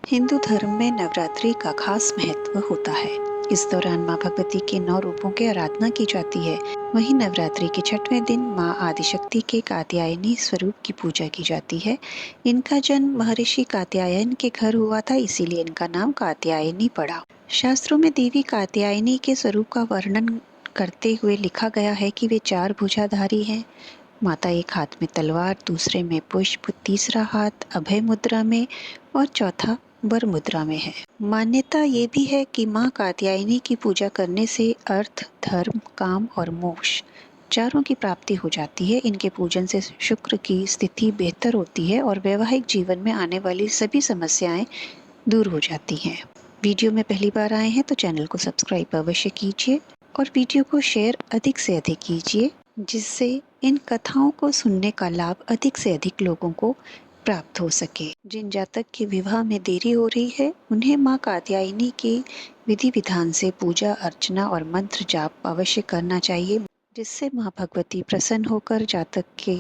हिंदू धर्म में नवरात्रि का खास महत्व होता है। इस दौरान माँ भगवती के 9 रूपों की आराधना की जाती है। वहीं नवरात्रि के 6वें दिन माँ आदिशक्ति के कात्यायनी स्वरूप की पूजा की जाती है। इनका जन्म महर्षि कात्यायन के घर हुआ था, इसीलिए इनका नाम कात्यायनी पड़ा। शास्त्रों में देवी कात्यायनी के स्वरूप का वर्णन करते हुए लिखा गया है कि वे 4 भुजाधारी हैं। माता एक हाथ में तलवार, दूसरे में पुष्प, तीसरा हाथ अभय मुद्रा में और चौथा वर मुद्रा में है। मान्यता ये भी है कि माँ कात्यायनी की पूजा करने से अर्थ, धर्म, काम और मोक्ष चारों की प्राप्ति हो जाती है। इनके पूजन से शुक्र की स्थिति बेहतर होती है और वैवाहिक जीवन में आने वाली सभी समस्याएं दूर हो जाती हैं। वीडियो में पहली बार आए हैं तो चैनल को सब्सक्राइब अवश्य कीजिए और वीडियो को शेयर अधिक से अधिक कीजिए, जिससे इन कथाओं को सुनने का लाभ अधिक से अधिक लोगों को प्राप्त हो सके। जिन जातक के विवाह में देरी हो रही है, उन्हें माँ कात्यायनी के विधि विधान से पूजा अर्चना और मंत्र जाप अवश्य करना चाहिए, जिससे माँ भगवती प्रसन्न होकर जातक के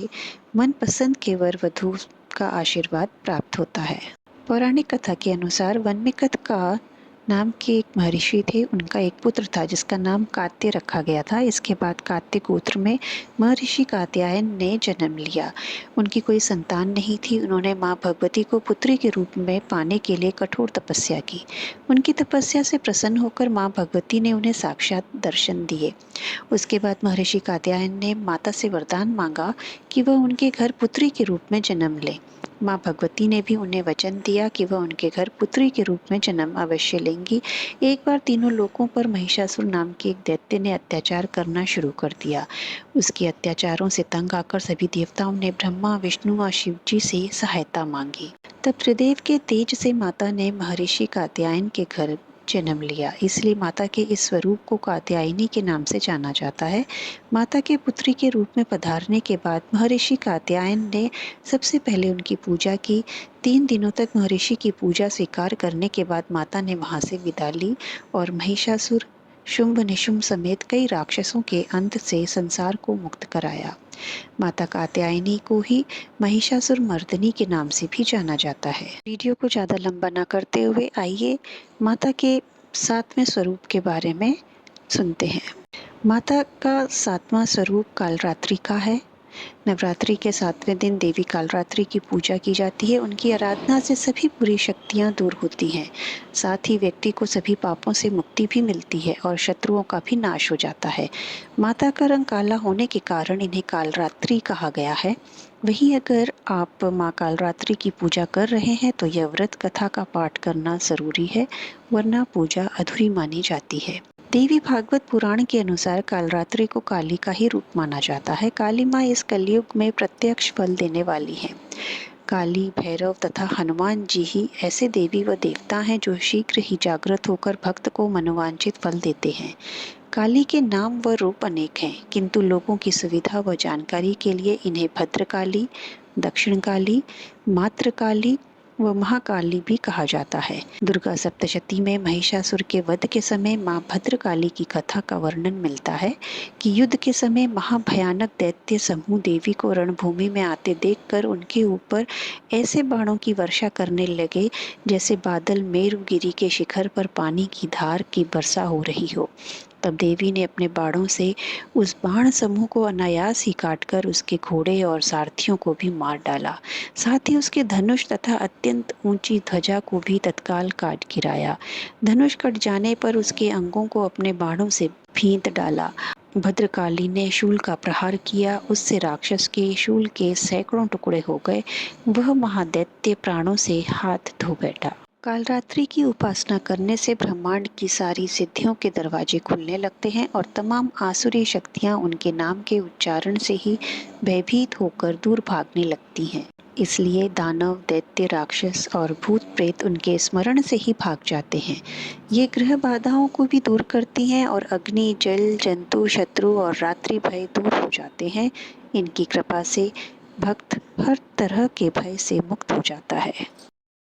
मनपसंद के वर वधू का आशीर्वाद प्राप्त होता है। पौराणिक कथा के अनुसार वन्मिकत का नाम के एक महर्षि थे। उनका एक पुत्र था जिसका नाम कात्य रखा गया था। इसके बाद कात्य गोत्र में महर्षि कात्यायन ने जन्म लिया। उनकी कोई संतान नहीं थी। उन्होंने माँ भगवती को पुत्री के रूप में पाने के लिए कठोर तपस्या की। उनकी तपस्या से प्रसन्न होकर माँ भगवती ने उन्हें साक्षात दर्शन दिए। उसके बाद महर्षि कात्यायन ने माता से वरदान मांगा कि वह उनके घर पुत्री के रूप में जन्म ले। माँ भगवती ने भी उन्हें वचन दिया कि वह उनके घर पुत्री के रूप में जन्म अवश्य लेंगी। एक बार तीनों लोकों पर महिषासुर नाम के एक दैत्य ने अत्याचार करना शुरू कर दिया। उसके अत्याचारों से तंग आकर सभी देवताओं ने ब्रह्मा, विष्णु और शिव जी से सहायता मांगी। तब त्रिदेव के तेज से माता ने महर्षि कात्यायन के घर जन्म लिया, इसलिए माता के इस स्वरूप को कात्यायनी के नाम से जाना जाता है। माता के पुत्री के रूप में पधारने के बाद महर्षि कात्यायन ने सबसे पहले उनकी पूजा की। 3 दिनों तक महर्षि की पूजा स्वीकार करने के बाद माता ने वहां से विदा ली और महिषासुर, शुंभ निशुंभ समेत कई राक्षसों के अंत से संसार को मुक्त कराया। माता कात्यायनी को ही महिषासुर मर्दनी के नाम से भी जाना जाता है। वीडियो को ज़्यादा लंबा ना करते हुए आइए माता के 7वें स्वरूप के बारे में सुनते हैं। माता का 7वां स्वरूप कालरात्रि का है। नवरात्रि के 7वें दिन देवी कालरात्रि की पूजा की जाती है। उनकी आराधना से सभी बुरी शक्तियां दूर होती हैं। साथ ही व्यक्ति को सभी पापों से मुक्ति भी मिलती है और शत्रुओं का भी नाश हो जाता है। माता का रंग काला होने के कारण इन्हें कालरात्रि कहा गया है। वहीं अगर आप माँ कालरात्रि की पूजा कर रहे हैं तो यह व्रत कथा का पाठ करना जरूरी है, वरना पूजा अधूरी मानी जाती है। देवी भागवत पुराण के अनुसार कालरात्रि को काली का ही रूप माना जाता है। काली माँ इस कलयुग में प्रत्यक्ष फल देने वाली हैं। काली, भैरव तथा हनुमान जी ही ऐसे देवी व देवता हैं जो शीघ्र ही जागृत होकर भक्त को मनोवांछित फल देते हैं। काली के नाम व रूप अनेक हैं, किंतु लोगों की सुविधा व जानकारी के लिए इन्हें भद्रकाली, दक्षिण काली, मातृकाली व महाकाली भी कहा जाता है। दुर्गा सप्तशती में महिषासुर के वध के समय माँ भद्रकाली की कथा का वर्णन मिलता है कि युद्ध के समय महाभयानक दैत्य समूह देवी को रणभूमि में आते देखकर उनके ऊपर ऐसे बाणों की वर्षा करने लगे जैसे बादल मेरुगिरी के शिखर पर पानी की धार की वर्षा हो रही हो। तब देवी ने अपने बाणों से उस बाण समूह को अनायास ही काटकर उसके घोड़े और सारथियों को भी मार डाला। साथ ही उसके धनुष तथा अत्यंत ऊंची ध्वजा को भी तत्काल काट गिराया। धनुष कट जाने पर उसके अंगों को अपने बाणों से भींत डाला। भद्रकाली ने शूल का प्रहार किया, उससे राक्षस के शूल के सैकड़ों टुकड़े हो गए। वह महादैत्य प्राणों से हाथ धो बैठा। कालरात्रि की उपासना करने से ब्रह्मांड की सारी सिद्धियों के दरवाजे खुलने लगते हैं और तमाम आसुरी शक्तियां उनके नाम के उच्चारण से ही भयभीत होकर दूर भागने लगती हैं। इसलिए दानव, दैत्य, राक्षस और भूत प्रेत उनके स्मरण से ही भाग जाते हैं। ये ग्रह बाधाओं को भी दूर करती हैं और अग्नि, जल, जंतु, शत्रु और रात्रि भय दूर हो जाते हैं। इनकी कृपा से भक्त हर तरह के भय से मुक्त हो जाता है।